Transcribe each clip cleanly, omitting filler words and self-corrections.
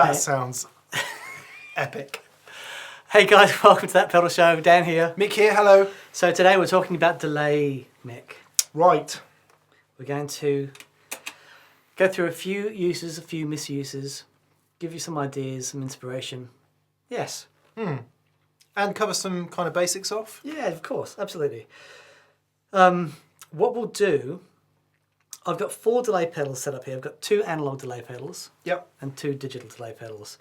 That sounds epic. Hey guys, welcome to That Pedal Show. Dan here. Mick here, hello. So today we're talking about delay, Mick. Right. We're going to go through a few uses, a few misuses, give you some ideas, some inspiration. Yes. And cover some kind of basics off? Yeah, of course, absolutely. What we'll do, I've got 4 delay pedals set up here. I've got 2 analog delay pedals. Yep. And 2 digital delay pedals.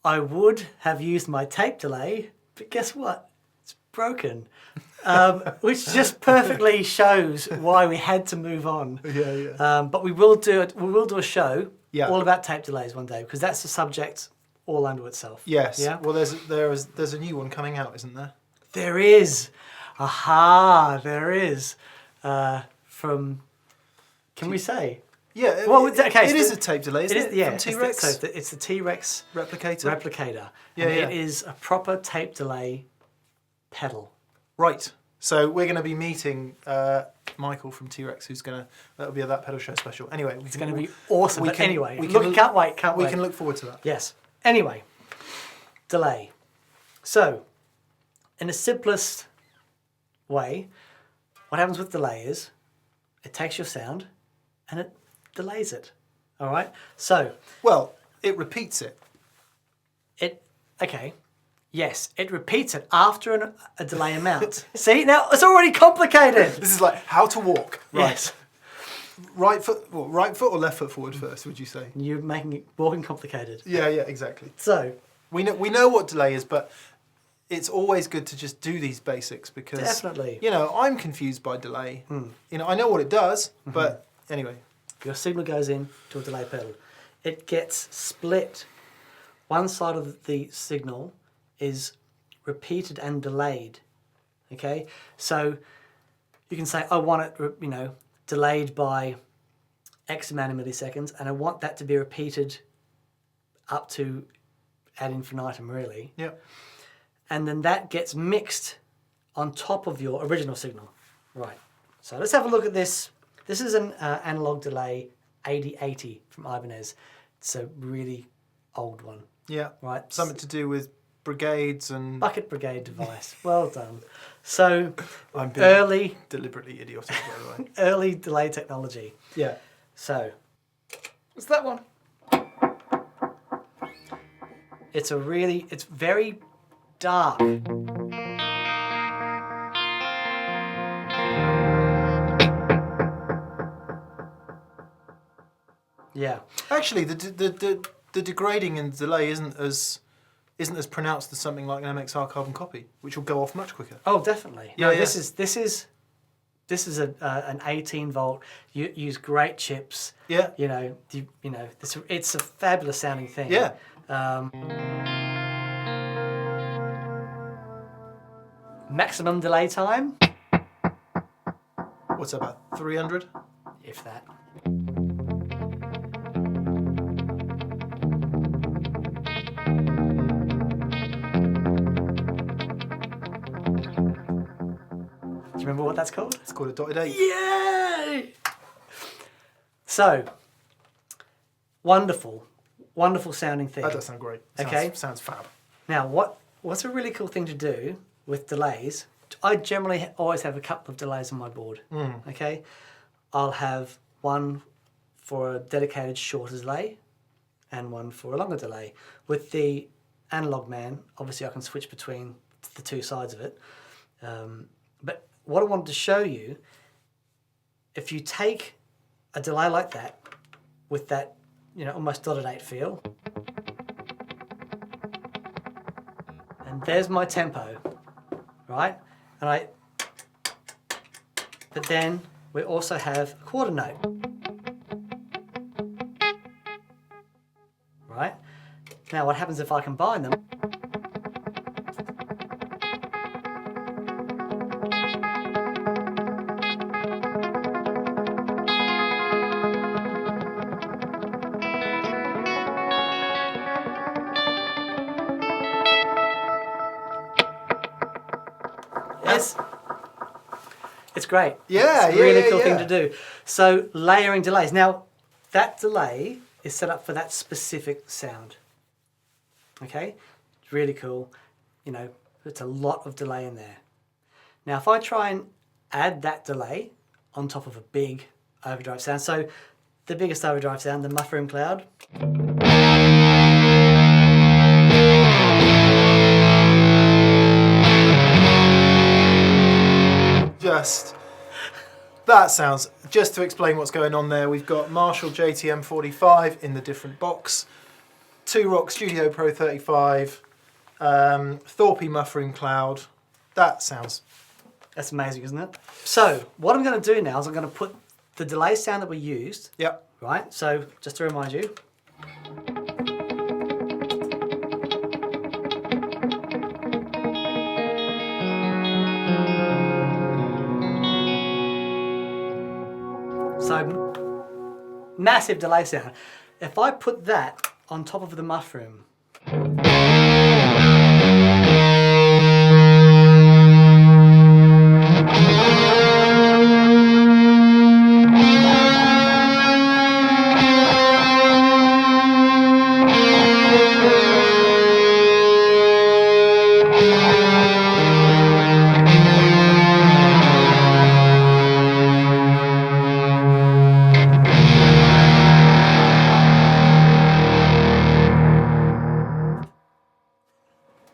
I would have used my tape delay, but guess what? It's broken. Which just perfectly shows why we had to move on. Yeah. But we will do it. We will do a show Yeah. all about tape delays one day because that's a subject all unto itself. Yes. Yeah. Well, there's a new one coming out, isn't there? There is. Aha! There is. From. Can we say? Yeah. Well, okay, it so is a tape delay, isn't it? Yeah. From T-Rex? It's the T-Rex Replicator. Yeah, and yeah. it is a proper tape delay pedal. Right. So we're going to be meeting Michael from T-Rex, that'll be a That Pedal Show special. Anyway, It's going to be awesome. But anyway, we can't wait. We can look forward to that. Yes. Anyway, delay. So, in the simplest way, what happens with delay is it takes your sound and it delays it. All right. So, Well, it repeats it. Okay. Yes, it repeats it after a delay amount. See, now it's already complicated. This is like how to walk. Right. Yes. Right foot or left foot forward first, would you say? You're making it walking complicated. Yeah, exactly. So, We know what delay is, but it's always good to just do these basics because definitely. I'm confused by delay. I know what it does, but anyway. Your signal goes in to a delay pedal. It gets split. One side of the signal is repeated and delayed. Okay? So you can say, I want it, delayed by X amount of milliseconds, and I want that to be repeated up to ad infinitum, really. Yeah. And then that gets mixed on top of your original signal. Right. So let's have a look at this. This is an analog delay 8080 from Ibanez. It's a really old one. Yeah. Right. Something to do with brigades and... Bucket brigade device. Well done. So I'm being early, deliberately idiotic, by the way. early delay technology. Yeah. So what's that one? It's very dark. Yeah. Actually, the degrading and delay isn't as pronounced as something like an MXR carbon copy, which will go off much quicker. Oh, definitely. Yeah, No, yeah. This is an 18 volt. You use great chips. Yeah. It's a fabulous sounding thing. Yeah. Maximum delay time, What's that, about 300? if that. Do you remember what that's called? It's called a dotted 8. Yay! So, wonderful sounding thing. That does sound great. Sounds fab. Now, what's a really cool thing to do with delays? I generally always have a couple of delays on my board. Okay, I'll have one for a dedicated shorter delay and one for a longer delay. With the Analogman, obviously I can switch between the two sides of it. But what I wanted to show you, if you take a delay like that with that, almost dotted 8 feel, and there's my tempo, right? But then we also have a quarter note, right? Now what happens if I combine them? It's great. Yeah, it's a really cool thing to do. So layering delays. Now, that delay is set up for that specific sound. Okay, it's really cool. You know, it's a lot of delay in there. Now, if I try and add that delay on top of a big overdrive sound, so the biggest overdrive sound, the Muffroom Cloud. That sounds, just to explain what's going on there, we've got Marshall JTM45 in the different box, 2-Rock Studio Pro 35, Thorpy Muffroom Cloud. That's amazing, isn't it? So what I'm going to do now is I'm going to put the delay sound that we used. Yep. Right. So just to remind you. So massive delay sound. If I put that on top of the Muffroom.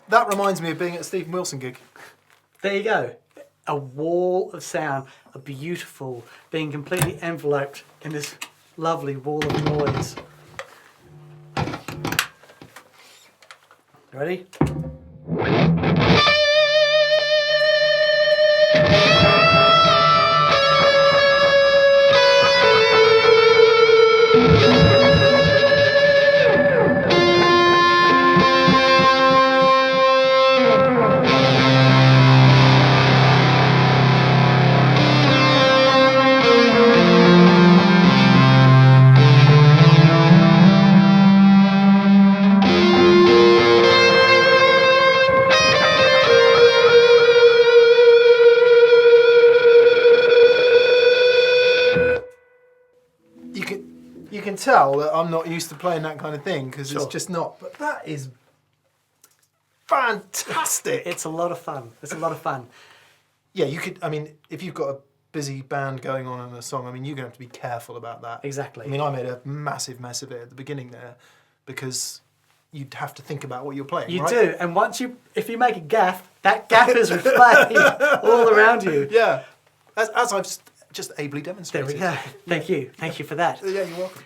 That reminds me of being at a Stephen Wilson gig. There you go. A wall of sound, a beautiful, being completely enveloped in this lovely wall of noise. Ready? You can tell that I'm not used to playing that kind of thing because Sure. it's just not. But that is fantastic. It's a lot of fun. It's a lot of fun. Yeah, you could. I mean, if you've got a busy band going on in a song, I mean, you're going to have to be careful about that. Exactly. I mean, I made a massive mess of it at the beginning there because you'd have to think about what you're playing. You right? do, and if you make a gaff, that gaff is replayed all around you. Yeah, as I've just ably There demonstrated. we go. Thank you for that. Yeah, you're welcome.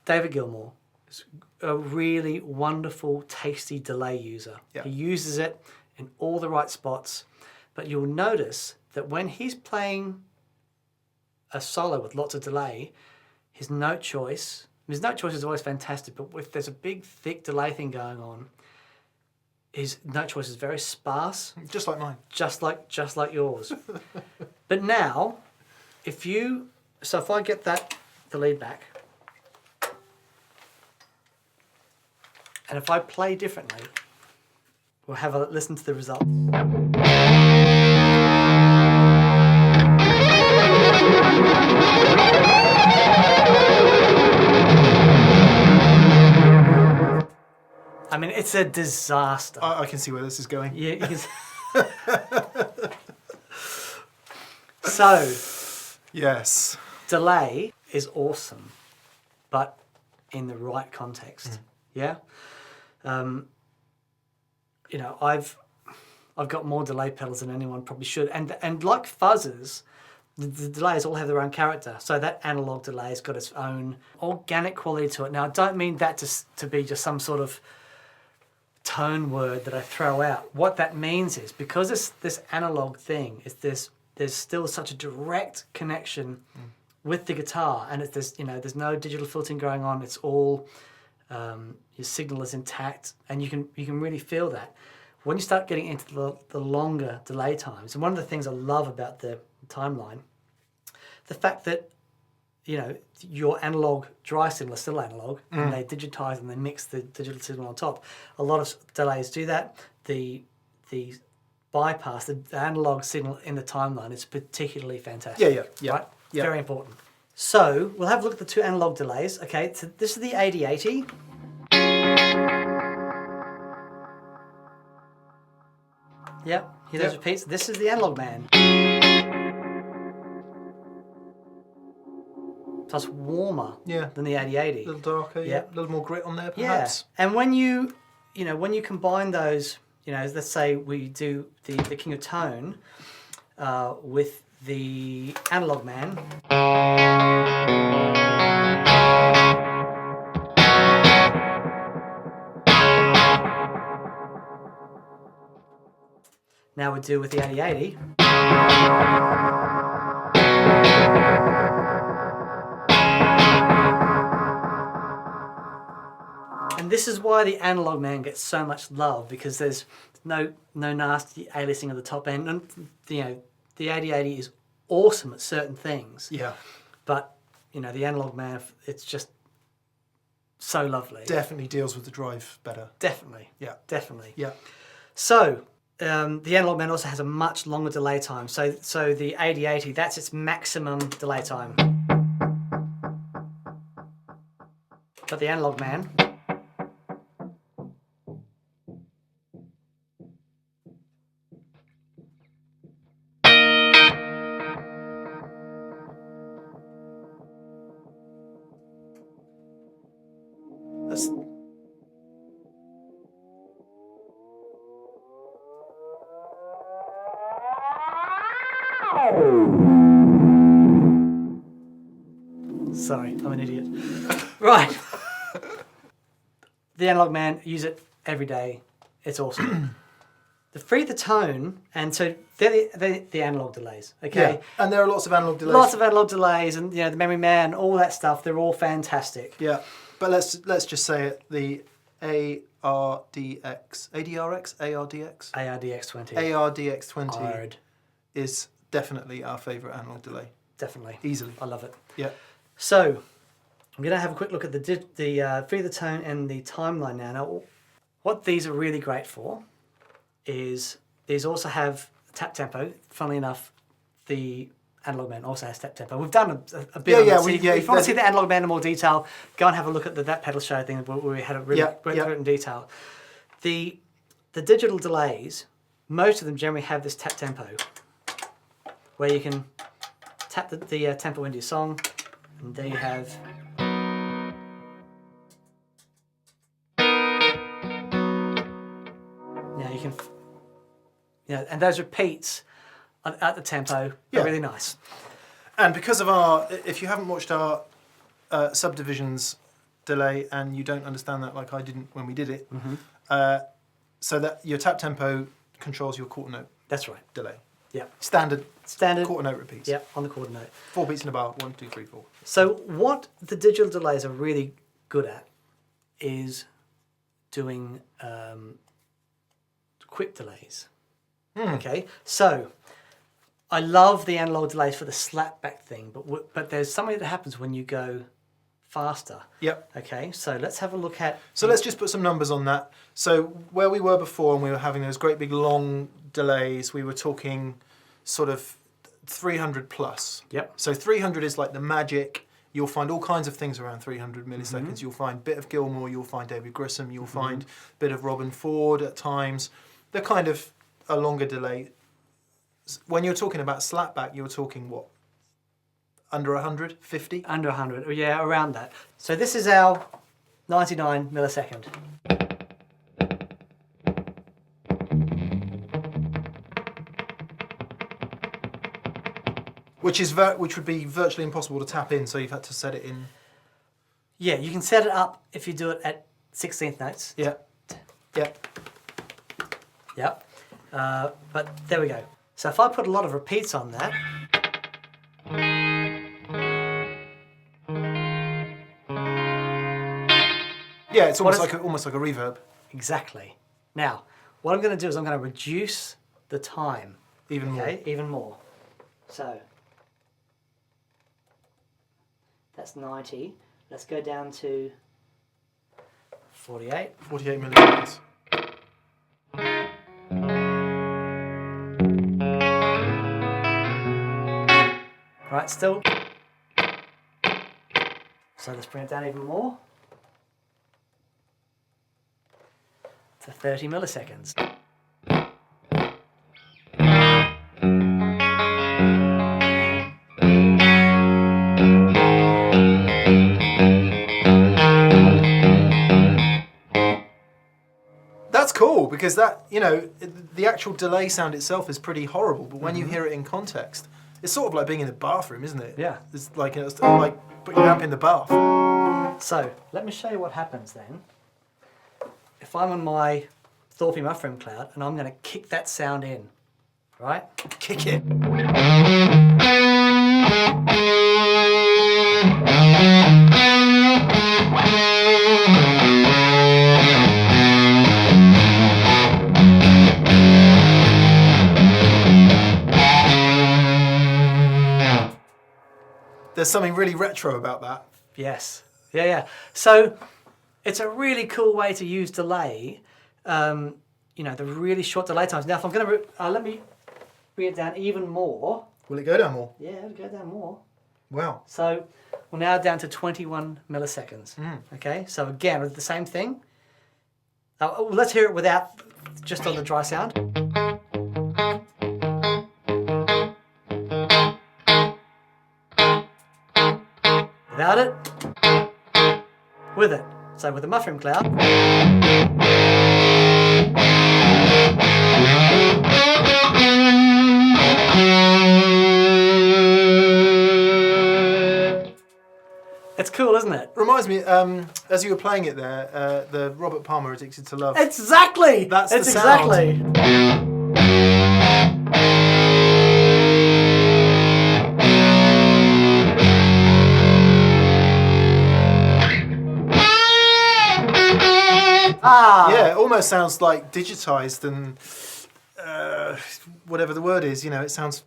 David Gilmour is a really wonderful, tasty delay user. Yeah. He uses it in all the right spots, but you'll notice that when he's playing a solo with lots of delay, his note choice is always fantastic, but if there's a big, thick delay thing going on, his note choice is very sparse. Just like mine. Just like yours. But now, if I get the lead back, and if I play differently, we'll have a listen to the results. I mean, it's a disaster. I can see where this is going. Yeah, you can So, Yes. delay is awesome, but in the right context. Yeah. You know, I've got more delay pedals than anyone probably should, and like fuzzers, the delays all have their own character. So that analog delay has got its own organic quality to it. Now, I don't mean that to be just some sort of tone word that I throw out. What that means is because this analog thing is there's still such a direct connection with the guitar, and there's no digital filtering going on. It's all your signal is intact, and you can really feel that when you start getting into the longer delay times. And one of the things I love about the timeline, the fact that your analog dry signal is still analog, and they digitize and they mix the digital signal on top. A lot of delays do that. The bypass, the analog signal in the timeline is particularly fantastic. Yeah. Right? Yeah. Very important. So we'll have a look at the two analog delays. Okay, so this is the 8080. Yep, hear those repeats. This is the Analogman. So it's warmer than the 8080. A little darker, a little more grit on there perhaps. Yeah, and when you combine those, let's say we do the King of Tone with the Analogman. Now we do with the 8080. And this is why the Analogman gets so much love, because there's no nasty aliasing of the top end. And the 8080 is awesome at certain things. Yeah. But the Analogman, it's just so lovely. Definitely deals with the drive better. Definitely. Yeah. Definitely. Yeah. So the Analogman also has a much longer delay time. So the 8080, that's its maximum delay time. But the Analogman, that's sorry, I'm an idiot. Right. The Analogman, use it every day. It's awesome. The free the tone, and so they're the analog delays. Okay. Yeah. And there are lots of analog delays. Lots of analog delays, and the Memory Man, all that stuff. They're all fantastic. Yeah. But let's just say it. The ARDX20 is definitely our favourite analog delay. Definitely. Easily. I love it. Yeah. So I'm going to have a quick look at the free the tone and the timeline now. Now, what these are really great for is these also have tap tempo. Funnily enough, the Analogman also has tap tempo. We've done a bit on that. So if you want to see the Analogman in more detail, go and have a look at that pedal show thing where we had a really went through it in detail. The digital delays, most of them generally have this tap tempo, where you can tap the tempo into your song, and there you have. Yeah, you can. And those repeats at the tempo are really nice. And because of if you haven't watched our Subdivisions delay and you don't understand that like I didn't when we did it, so that your tap tempo controls your quarter note. That's right. Delay. Yeah. Standard quarter note repeats. Yeah, on the quarter note. 4 beats in a bar. 1, 2, 3, 4. So what the digital delays are really good at is doing quick delays. Okay, so I love the analog delays for the slapback thing, but there's something that happens when you go faster. Yep. Okay, so let's have a look at. So let's just put some numbers on that. So where we were before, and we were having those great big long delays, we were talking sort of 300 plus. Yep. So 300 is like the magic. You'll find all kinds of things around 300 milliseconds. You'll find a bit of Gilmour, you'll find David Grissom, you'll find a bit of Robin Ford at times. They're kind of a longer delay. When you're talking about slapback, you're talking what? Under 100? 50? Under 100, yeah, around that. So this is our 99 millisecond. Which would be virtually impossible to tap in, so you've had to set it in. Yeah, you can set it up if you do it at 16th notes. Yeah. Yeah. Yep. But there we go. So if I put a lot of repeats on that. Yeah, it's almost like a reverb. Exactly. Now, what I'm going to do is I'm going to reduce the time. Even more. Even more. So that's 90. Let's go down to 48. 48 milliseconds. Right, still. So let's bring it down even more to 30 milliseconds. That's cool because that, you know, the actual delay sound itself is pretty horrible, but when you hear it in context, it's sort of like being in the bathroom, isn't it? Yeah. It's like putting your amp in the bath. So let me show you what happens then. If I'm on my Thorpy Muffroom cloud and I'm going to kick that sound in, right? Kick it. There's something really retro about that. Yes. Yeah, yeah. So it's a really cool way to use delay. You know, the really short delay times. Now, if I'm going to, let me bring it down even more. Will it go down more? Yeah, it'll go down more. Wow. So we're now down to 21 milliseconds. Okay, so again, with the same thing. Let's hear it without, just on the dry sound. Without it, with it. So with the Muffroom cloud. It's cool, isn't it? Reminds me, as you were playing it there, the Robert Palmer Addicted to Love. Exactly! That's the exactly. Yeah, it almost sounds like digitized and whatever the word is. You know, it sounds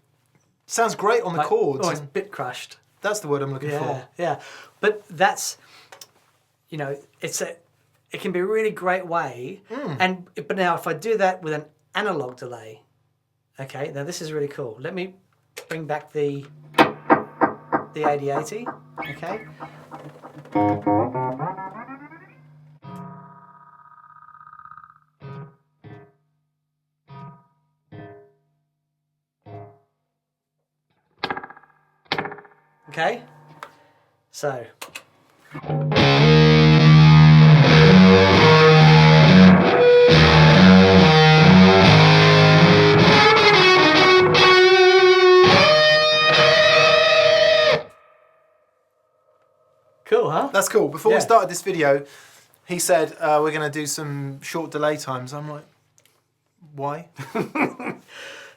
great on the chords. Oh, it's bit crushed. That's the word I'm looking for. Yeah, but that's, you know, it can be a really great way. But now if I do that with an analog delay, okay, now this is really cool. Let me bring back the 8080, okay. Okay, so. Cool, huh? That's cool. Before we started this video, he said we're going to do some short delay times. I'm like, why?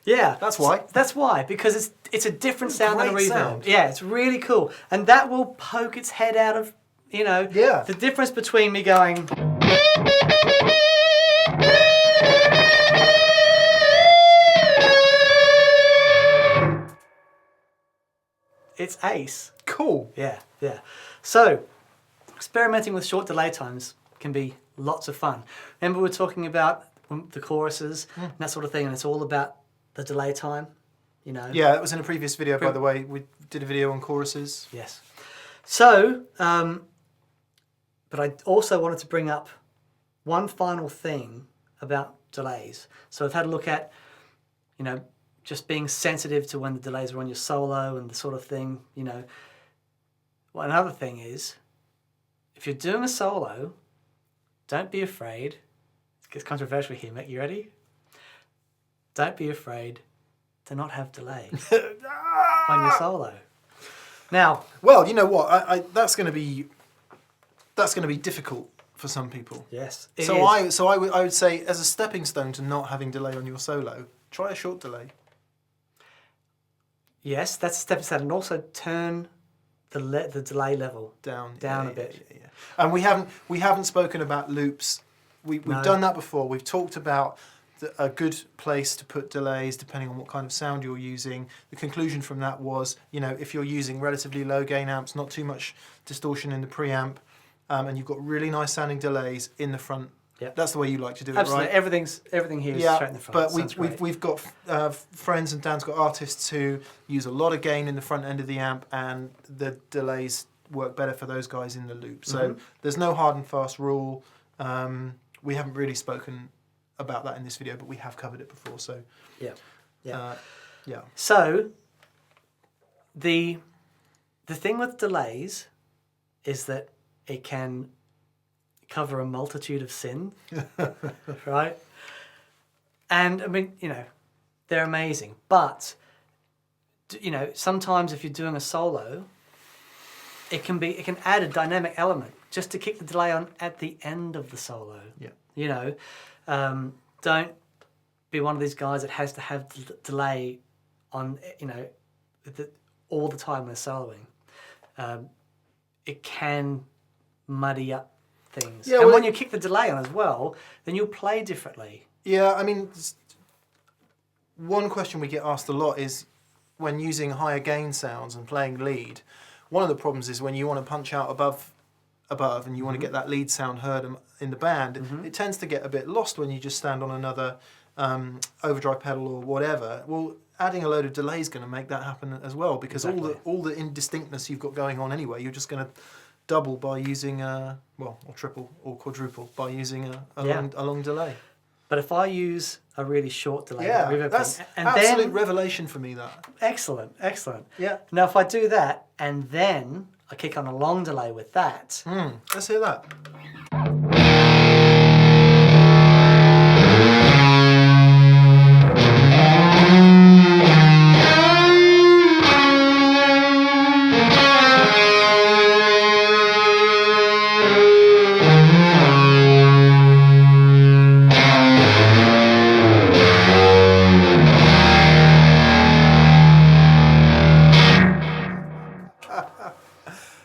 Yeah, that's why. That's why, because it's a different sound than a reverb. Sound. Yeah, it's really cool, and that will poke its head out of, you know, the difference between me going. It's ace. Cool. Yeah, yeah. So, experimenting with short delay times can be lots of fun. Remember we were talking about the choruses and that sort of thing, and it's all about the delay time, you know. Yeah, that was in a previous video, by the way. We did a video on choruses. Yes. So, but I also wanted to bring up one final thing about delays. So I've had a look at, you know, just being sensitive to when the delays are on your solo and the sort of thing, you know. Well, another thing is, if you're doing a solo, don't be afraid. It gets controversial here, Mick. You ready? Don't be afraid to not have delay on your solo. Now, well, you know what? That's going to be difficult for some people. Yes. I would say, as a stepping stone to not having delay on your solo, try a short delay. Yes, that's a stepping stone, and also turn the delay level down a bit. Yeah. And we haven't spoken about loops. We've done that before. We've talked about a good place to put delays depending on what kind of sound you're using. The conclusion from that was, you know, if you're using relatively low gain amps, not too much distortion in the preamp, and you've got really nice sounding delays in the front. Yep. That's the way you like to do it, Absolutely. right? Everything here is straight in the front. But we've got friends, and Dan's got artists who use a lot of gain in the front end of the amp, and the delays work better for those guys in the loop. So there's no hard and fast rule. We haven't really spoken about that in this video, but we have covered it before. So yeah. So the thing with delays is that it can cover a multitude of sin, right? And I mean, you know, they're amazing, but you know, sometimes if you're doing a solo, it can add a dynamic element just to kick the delay on at the end of the solo. Yeah. You know, don't be one of these guys that has to have delay on, you know, all the time when they're soloing. It can muddy up things. Yeah, and well, when you kick the delay on as well, then you'll play differently. Yeah, I mean, one question we get asked a lot is when using higher gain sounds and playing lead, one of the problems is when you want to punch out above and you want to get that lead sound heard in the band, it tends to get a bit lost when you just stand on another overdrive pedal or whatever. Well, adding a load of delay is going to make that happen as well, because all the indistinctness you've got going on anyway, you're just going to double by using or triple or quadruple by using a long delay. But if I use a really short delay, that's absolute revelation for me. That excellent. Yeah. Now, if I do that and then I kick on a long delay with that, let's hear that.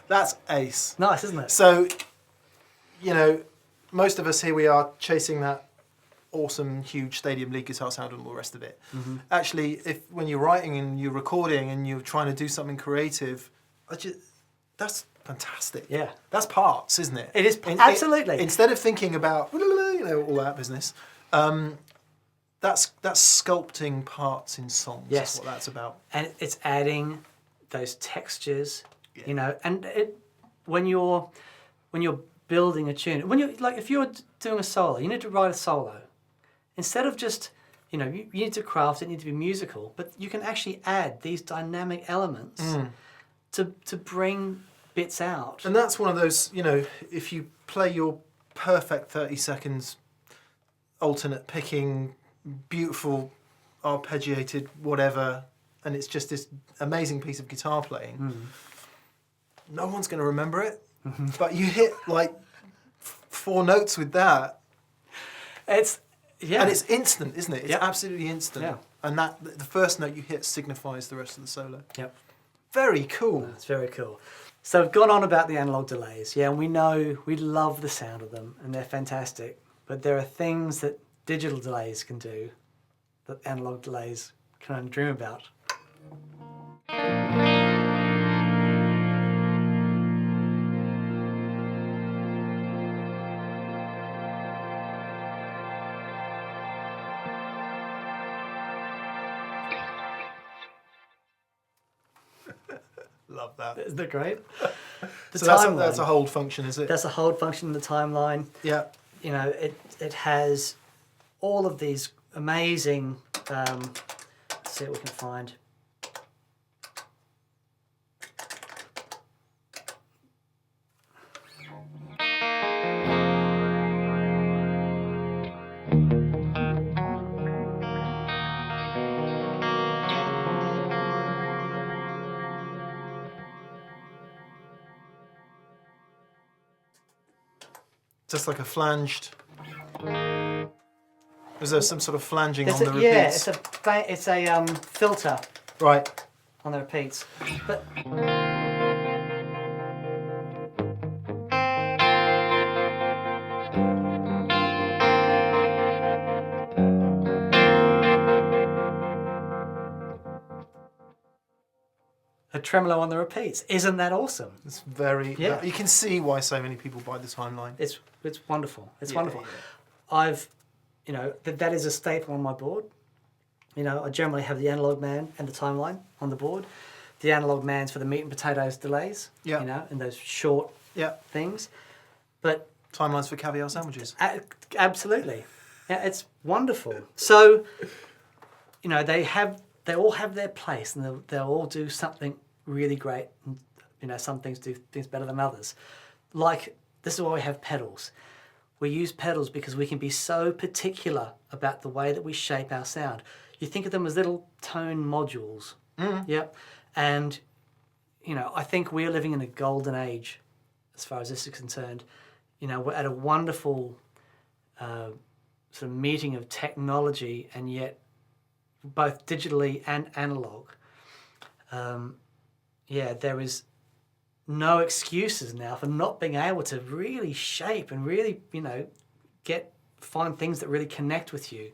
That's ace. nice, isn't it? So, you know, most of us here we are chasing that awesome, huge stadium lead guitar sound and all the rest of it. Actually, when you're writing and you're recording and you're trying to do something creative, that's fantastic. Yeah. That's parts, isn't it? It is, absolutely. Instead of thinking about, you know, all that business, that's sculpting parts in songs. Yes. That's what that's about. And it's adding those textures, you know, and when you're building a tune, if you're doing a solo, you need to write a solo. Instead of just, you know, you need to craft it, you need to be musical, but you can actually add these dynamic elements to bring bits out. And that's one of those, you know, if you play your perfect 30 seconds alternate picking, beautiful arpeggiated whatever, and it's just this amazing piece of guitar playing, no one's going to remember it, but you hit like 4 notes with that. And it's instant, isn't it? It's absolutely instant. Yeah. And the first note you hit signifies the rest of the solo. Yep. Very cool. That's very cool. So we've gone on about the analog delays, and we know we love the sound of them, and they're fantastic. But there are things that digital delays can do that analog delays can only dream about. Love that. Isn't that great? So that's a hold function, is it? That's a hold function in the timeline. Yeah. You know, it has all of these amazing, let's see what we can find. Just like a flanged. Is there some sort of flanging on the repeats? Yeah, it's a filter. Right. On the repeats. But a tremolo on the repeats. Isn't that awesome? It's very. Yeah. You can see why so many people buy the timeline. It's wonderful. It's wonderful. Yeah. I've, you know, that is a staple on my board. You know, I generally have the Analogman and the timeline on the board, the analog mans for the meat and potatoes delays. Yeah. You know, and those short things. But Timelines for caviar sandwiches. Absolutely. Yeah, it's wonderful. So, you know, they all have their place, and they'll all do something really great. And, you know, some things do things better than others. Like, this is why we have pedals. We use pedals because we can be so particular about the way that we shape our sound. You think of them as little tone modules. Yep. And, you know, I think we're living in a golden age as far as this is concerned. You know, we're at a wonderful sort of meeting of technology, and yet both digitally and analog. Yeah, there is no excuses now for not being able to really shape and really, you know, find things that really connect with you.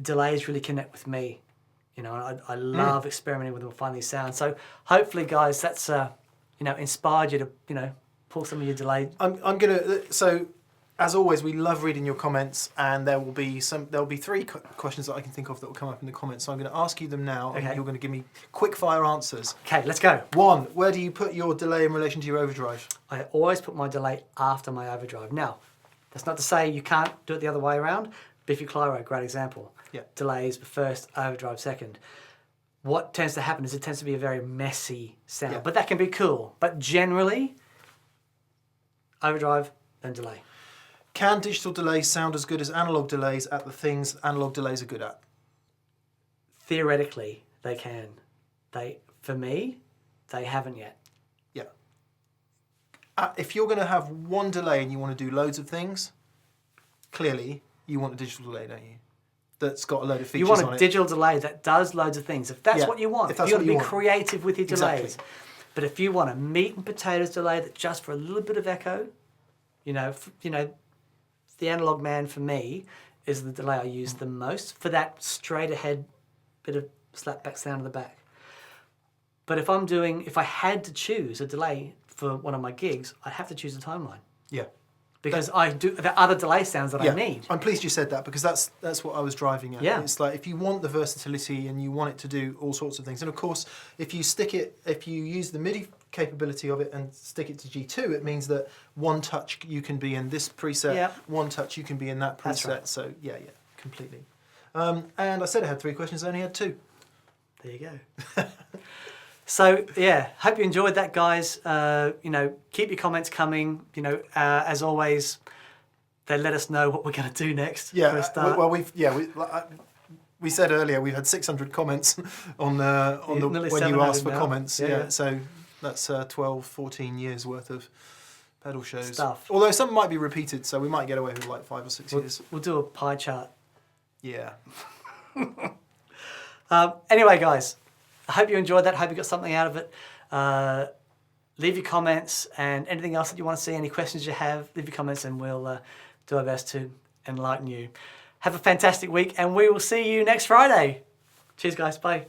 Delays really connect with me. You know, I love experimenting with them and finding these sounds. So hopefully, guys, that's you know, inspired you to, you know, pull some of your delay. I'm gonna. So, as always, we love reading your comments, and there will be three questions that I can think of that will come up in the comments. So I'm going to ask you them now, and you're going to give me quick fire answers. Okay, let's go. 1. Where do you put your delay in relation to your overdrive? I always put my delay after my overdrive. Now, that's not to say you can't do it the other way around. Biffy Clyro, great example. Yeah. Delays first, overdrive second. What tends to happen is it tends to be a very messy sound, but that can be cool. But generally, overdrive, then delay. Can digital delays sound as good as analog delays at the things analog delays are good at? Theoretically, they can. For me, they haven't yet. Yeah. If you're going to have one delay and you want to do loads of things, clearly you want a digital delay, don't you? That's got a load of features on it. You want a digital delay that does loads of things. If that's what you want, if you want to be creative with your delays. Exactly. But if you want a meat and potatoes delay that just for a little bit of echo, you know, the analog man for me is the delay I use the most for that straight ahead bit of slapback sound in the back. But if I had to choose a delay for one of my gigs, I'd have to choose a timeline. Yeah. Because there are other delay sounds that I need. I'm pleased you said that, because that's what I was driving at. Yeah. It's like, if you want the versatility and you want it to do all sorts of things, and of course, if you use the MIDI capability of it and stick it to G2, it means that one touch you can be in this preset, one touch you can be in that preset. That's right. So yeah, completely. And I said I had 3 questions, I only had 2. There you go. So yeah, hope you enjoyed that, guys. You know, keep your comments coming. You know, as always, they let us know what we're going to do next. Yeah. For a start. Well, we said earlier we've had 600 comments on the when you asked for comments. Yeah. So that's 12, 14 years worth of pedal shows. Stuff. Although some might be repeated, so we might get away with like 5 or 6 years. We'll do a pie chart. Yeah. Anyway, guys. I hope you enjoyed that. Hope you got something out of it. Leave your comments, and anything else that you want to see, any questions you have, leave your comments, and we'll do our best to enlighten you. Have a fantastic week, and we will see you next Friday. Cheers, guys. Bye.